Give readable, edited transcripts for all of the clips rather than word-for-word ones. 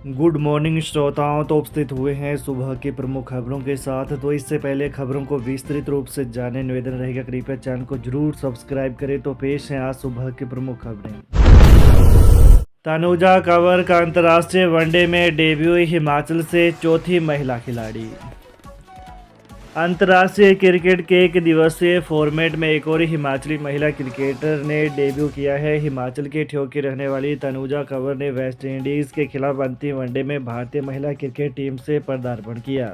Good morning श्रोताओं। तो उपस्थित हुए हैं सुबह की प्रमुख खबरों के साथ। तो इससे पहले खबरों को विस्तृत रूप से जाने निवेदन रहेगा कृपया चैनल को जरूर सब्सक्राइब करें। तो पेश है आज सुबह की प्रमुख खबरें। तनुजा कंवर का अंतर्राष्ट्रीय वनडे में डेब्यू, हिमाचल से चौथी महिला खिलाड़ी। अंतर्राष्ट्रीय क्रिकेट के एक दिवसीय फॉर्मेट में एक और हिमाचली महिला क्रिकेटर ने डेब्यू किया है। हिमाचल के ठियोग की रहने वाली तनुजा कंवर ने वेस्टइंडीज़ के खिलाफ अंतिम वनडे में भारतीय महिला क्रिकेट टीम से पदार्पण किया।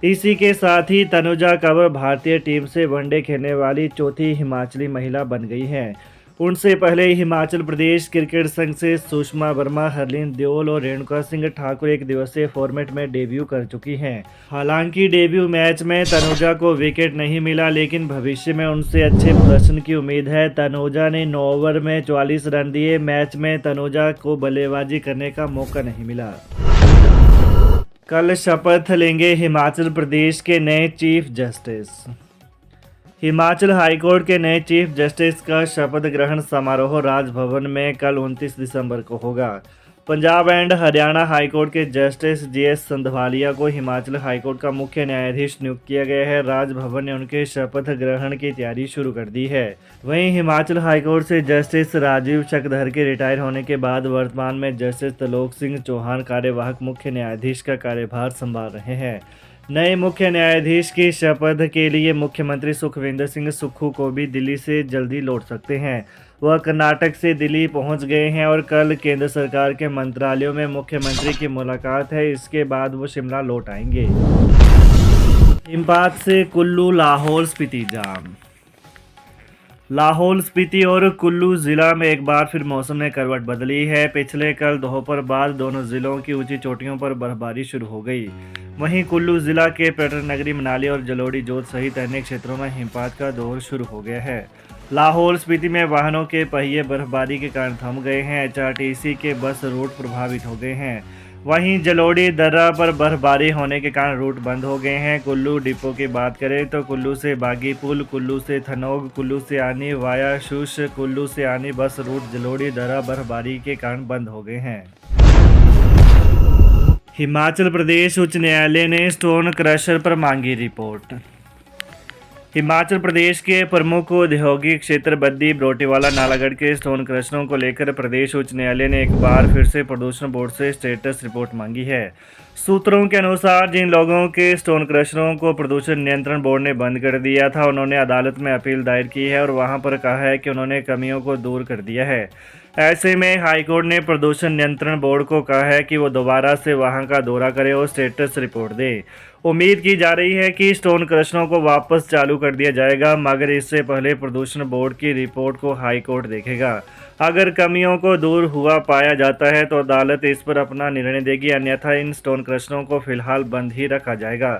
इसी के साथ ही तनुजा कंवर भारतीय टीम से वनडे खेलने वाली चौथी हिमाचली महिला बन गई हैं। उनसे पहले हिमाचल प्रदेश क्रिकेट संघ से सुषमा वर्मा, हरलीन देओल और रेणुका सिंह ठाकुर एक दिवसीय फॉर्मेट में डेब्यू कर चुकी हैं। हालांकि डेब्यू मैच में तनुजा को विकेट नहीं मिला, लेकिन भविष्य में उनसे अच्छे प्रदर्शन की उम्मीद है। तनुजा ने 9 ओवर में 44 रन दिए। मैच में तनुजा को बल्लेबाजी करने का मौका नहीं मिला। कल शपथ लेंगे हिमाचल प्रदेश के नए चीफ जस्टिस। हिमाचल हाईकोर्ट के नए चीफ जस्टिस का शपथ ग्रहण समारोह राजभवन में कल 29 दिसंबर को होगा। पंजाब एंड हरियाणा हाईकोर्ट के जस्टिस जीएस संधवालिया को हिमाचल हाईकोर्ट का मुख्य न्यायाधीश नियुक्त किया गया है। राजभवन ने उनके शपथ ग्रहण की तैयारी शुरू कर दी है। वहीं हिमाचल हाईकोर्ट से जस्टिस राजीव चक्रधर के रिटायर होने के बाद वर्तमान में जस्टिस त्रिलोक सिंह चौहान कार्यवाहक मुख्य न्यायाधीश का कार्यभार संभाल रहे हैं। नए मुख्य न्यायाधीश की शपथ के लिए मुख्यमंत्री सुखविंदर सिंह सुक्खू को भी दिल्ली से जल्दी लौट सकते हैं। वह कर्नाटक से दिल्ली पहुंच गए हैं और कल केंद्र सरकार के मंत्रालयों में मुख्यमंत्री की मुलाकात है। इसके बाद वो शिमला लौट आएंगे। हिमपात से कुल्लू लाहौल स्पीति जाम। लाहौल स्पीति और कुल्लू जिला में एक बार फिर मौसम ने करवट बदली है। पिछले कल दोपहर बाद दोनों जिलों की ऊंची चोटियों पर बर्फबारी शुरू हो गई। वहीं कुल्लू जिला के पर्यटन नगरी मनाली और जलोड़ी जोत सहित अन्य क्षेत्रों में हिमपात का दौर शुरू हो गया है। लाहौल स्पीति में वाहनों के पहिए बर्फबारी के कारण थम गए हैं। एचआरटीसी के बस रूट प्रभावित हो गए हैं। वहीं जलोड़ी दर्रा पर बर्फबारी होने के कारण रूट बंद हो गए हैं। कुल्लू डिपो की बात करें तो कुल्लू से बागी पुल, कुल्लू से थनोग, कुल्लू से आनी वाया शुश, कुल्लू से आनी बस रूट जलोड़ी दर्रा बर्फबारी के कारण बंद हो गए हैं। हिमाचल प्रदेश उच्च न्यायालय ने स्टोन क्रशर पर मांगी रिपोर्ट। हिमाचल प्रदेश के प्रमुख औद्योगिक क्षेत्र बद्दी, बरोटीवाला, नालागढ़ के स्टोन क्रशरों को लेकर प्रदेश उच्च न्यायालय ने एक बार फिर से प्रदूषण बोर्ड से स्टेटस रिपोर्ट मांगी है। सूत्रों के अनुसार जिन लोगों के स्टोन क्रशरों को प्रदूषण नियंत्रण बोर्ड ने बंद कर दिया था, उन्होंने अदालत में अपील दायर की है और वहां पर कहा है कि उन्होंने कमियों को दूर कर दिया है। ऐसे में हाईकोर्ट ने प्रदूषण नियंत्रण बोर्ड को कहा है कि वो दोबारा से वहां का दौरा करे और स्टेटस रिपोर्ट दे। उम्मीद की जा रही है कि स्टोन क्रशरों को वापस चालू कर दिया जाएगा, मगर इससे पहले प्रदूषण बोर्ड की रिपोर्ट को हाईकोर्ट देखेगा। अगर कमियों को दूर हुआ पाया जाता है तो अदालत इस पर अपना निर्णय देगी, अन्यथा इन स्टोन क्रशरों को फिलहाल बंद ही रखा जाएगा।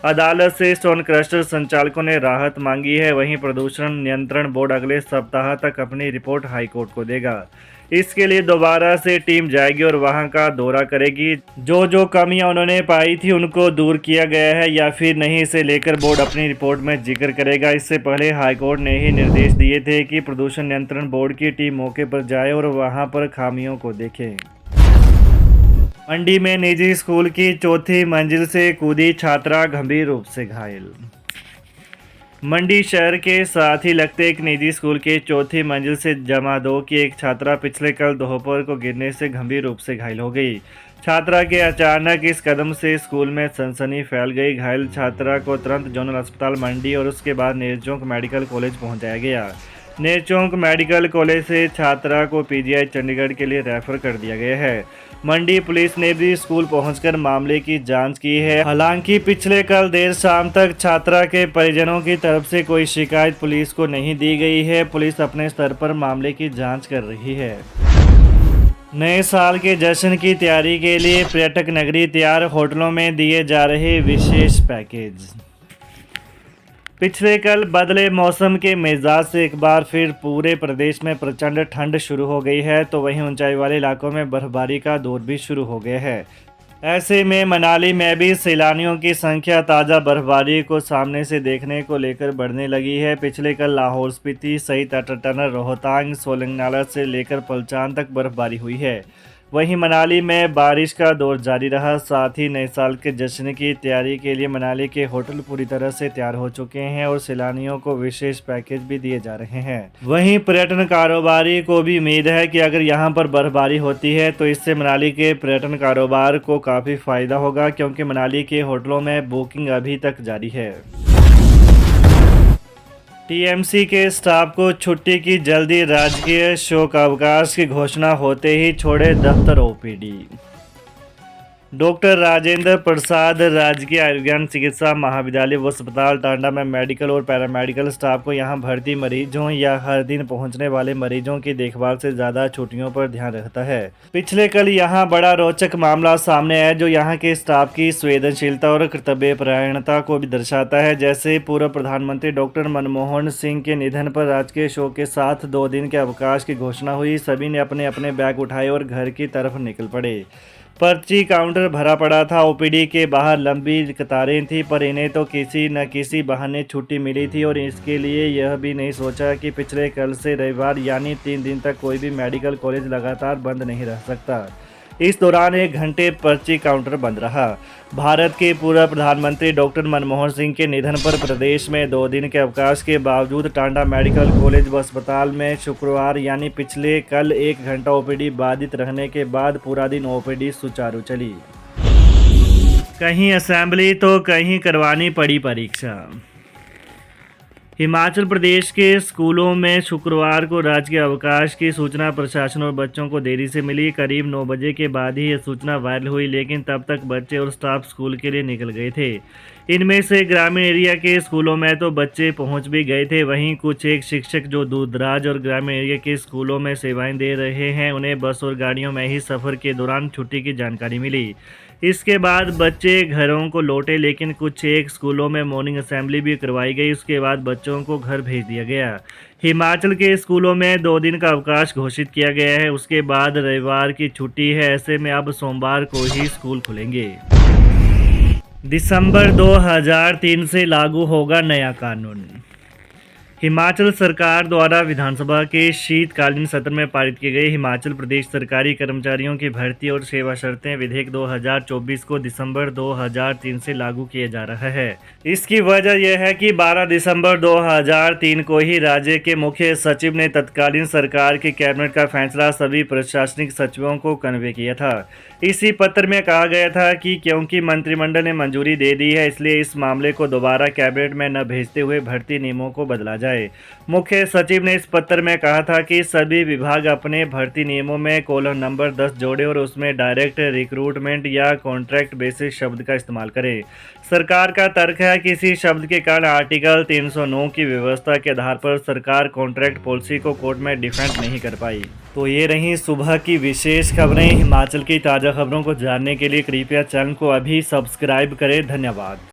अदालत से स्टोन क्रशर संचालकों ने राहत मांगी है। वहीं प्रदूषण नियंत्रण बोर्ड अगले सप्ताह तक अपनी रिपोर्ट हाईकोर्ट को देगा। इसके लिए दोबारा से टीम जाएगी और वहां का दौरा करेगी। जो कमियां उन्होंने पाई थी उनको दूर किया गया है या फिर नहीं, इसे लेकर बोर्ड अपनी रिपोर्ट में जिक्र करेगा। इससे पहले हाईकोर्ट ने ही निर्देश दिए थे कि प्रदूषण नियंत्रण बोर्ड की टीम मौके पर जाए और वहां पर खामियों को देखे। मंडी में निजी स्कूल की चौथी मंजिल से कूदी छात्रा, गंभीर रूप से घायल। मंडी शहर के साथ ही लगते एक निजी स्कूल के चौथी मंजिल से जमा 2 की एक छात्रा पिछले कल दोपहर को गिरने से गंभीर रूप से घायल हो गई। छात्रा के अचानक इस कदम से स्कूल में सनसनी फैल गई। घायल छात्रा को तुरंत जोनल अस्पताल मंडी और उसके बाद नेरचौक मेडिकल कॉलेज पहुंचाया गया। नेरचौक मेडिकल कॉलेज से छात्रा को पीजीआई चंडीगढ़ के लिए रेफर कर दिया गया है। मंडी पुलिस ने भी स्कूल पहुंचकर मामले की जांच की है। हालांकि पिछले कल देर शाम तक छात्रा के परिजनों की तरफ से कोई शिकायत पुलिस को नहीं दी गई है। पुलिस अपने स्तर पर मामले की जांच कर रही है। नए साल के जश्न की तैयारी के लिए पर्यटक नगरी तैयार, होटलों में दिए जा रहे विशेष पैकेज। पिछले कल बदले मौसम के मिजाज से एक बार फिर पूरे प्रदेश में प्रचंड ठंड शुरू हो गई है, तो वहीं ऊंचाई वाले इलाकों में बर्फबारी का दौर भी शुरू हो गया है। ऐसे में मनाली में भी सैलानियों की संख्या ताज़ा बर्फबारी को सामने से देखने को लेकर बढ़ने लगी है। पिछले कल लाहौल स्पीति सहित अटल टनल, रोहतांग, सोलंगनाला से लेकर पलचान तक बर्फबारी हुई है। वहीं मनाली में बारिश का दौर जारी रहा। साथ ही नए साल के जश्न की तैयारी के लिए मनाली के होटल पूरी तरह से तैयार हो चुके हैं और सैलानियों को विशेष पैकेज भी दिए जा रहे हैं। वहीं पर्यटन कारोबारी को भी उम्मीद है कि अगर यहां पर बर्फबारी होती है तो इससे मनाली के पर्यटन कारोबार को काफ़ी फायदा होगा, क्योंकि मनाली के होटलों में बुकिंग अभी तक जारी है। टीएमसी के स्टाफ को छुट्टी की जल्दी, राजकीय शोकावकाश की घोषणा होते ही छोड़े दफ्तर ओपीडी। डॉक्टर राजेंद्र प्रसाद राजकीय आयुर्विज्ञान चिकित्सा महाविद्यालय व अस्पताल टांडा में मेडिकल और पैरामेडिकल स्टाफ को यहां भर्ती मरीजों या हर दिन पहुंचने वाले मरीजों की देखभाल से ज़्यादा छुट्टियों पर ध्यान रखता है। पिछले कल यहां बड़ा रोचक मामला सामने आया जो यहां के स्टाफ की संवेदनशीलता और कर्तव्यपरायणता को भी दर्शाता है। जैसे पूर्व प्रधानमंत्री डॉक्टर मनमोहन सिंह के निधन पर राजकीय शोक के साथ 2 दिन के अवकाश की घोषणा हुई। सभी ने अपने अपने बैग उठाए और घर की तरफ निकल पड़े। पर्ची काउंटर भरा पड़ा था। ओपीडी के बाहर लंबी कतारें थी, पर इन्हें तो किसी न किसी बहाने छुट्टी मिली थी और इसके लिए यह भी नहीं सोचा कि पिछले कल से रविवार यानी 3 दिन तक कोई भी मेडिकल कॉलेज लगातार बंद नहीं रह सकता। इस दौरान 1 घंटे पर्ची काउंटर बंद रहा। भारत के पूर्व प्रधानमंत्री डॉक्टर मनमोहन सिंह के निधन पर प्रदेश में 2 दिन के अवकाश के बावजूद टांडा मेडिकल कॉलेज व अस्पताल में शुक्रवार यानी पिछले कल 1 घंटा ओपीडी बाधित रहने के बाद पूरा दिन ओपीडी सुचारू चली। कहीं असेंबली तो कहीं करवानी पड़ी परीक्षा। हिमाचल प्रदेश के स्कूलों में शुक्रवार को राजकीय अवकाश की सूचना प्रशासन और बच्चों को देरी से मिली। करीब 9 बजे के बाद ही यह सूचना वायरल हुई, लेकिन तब तक बच्चे और स्टाफ स्कूल के लिए निकल गए थे। इनमें से ग्रामीण एरिया के स्कूलों में तो बच्चे पहुंच भी गए थे। वहीं कुछ एक शिक्षक जो दूरदराज और ग्रामीण एरिया के स्कूलों में सेवाएं दे रहे हैं, उन्हें बस और गाड़ियों में ही सफ़र के दौरान छुट्टी की जानकारी मिली। इसके बाद बच्चे घरों को लौटे, लेकिन कुछ एक स्कूलों में मॉर्निंग असेंबली भी करवाई गई। उसके बाद बच्चों को घर भेज दिया गया। हिमाचल के स्कूलों में 2 दिन का अवकाश घोषित किया गया है। उसके बाद रविवार की छुट्टी है। ऐसे में अब सोमवार को ही स्कूल खुलेंगे। दिसंबर 2003 से लागू होगा नया कानून। हिमाचल सरकार द्वारा विधानसभा के शीतकालीन सत्र में पारित किए गए हिमाचल प्रदेश सरकारी कर्मचारियों की भर्ती और सेवा शर्तें विधेयक 2024 को दिसंबर 2003 से लागू किया जा रहा है। इसकी वजह यह है कि 12 दिसंबर 2003 को ही राज्य के मुख्य सचिव ने तत्कालीन सरकार की कैबिनेट का फैसला सभी प्रशासनिक सचिवों को कन्वे किया था। इसी पत्र में कहा गया था कि क्योंकि मंत्रिमंडल ने मंजूरी दे दी है, इसलिए इस मामले को दोबारा कैबिनेट में न भेजते हुए भर्ती नियमों को बदला जाए। मुख्य सचिव ने इस पत्र में कहा था कि सभी विभाग अपने भर्ती नियमों में कॉलम नंबर 10 जोड़े और उसमें डायरेक्ट रिक्रूटमेंट या कॉन्ट्रैक्ट बेसिस शब्द का इस्तेमाल करें। सरकार का तर्क है कि इसी शब्द के कारण आर्टिकल 309 की व्यवस्था के आधार पर सरकार कॉन्ट्रैक्ट पॉलिसी को कोर्ट में डिफेंड नहीं कर पाई। तो ये रही सुबह की विशेष खबरें। हिमाचल की ताज़ा खबरों को जानने के लिए कृपया चैनल को अभी सब्सक्राइब करें। धन्यवाद।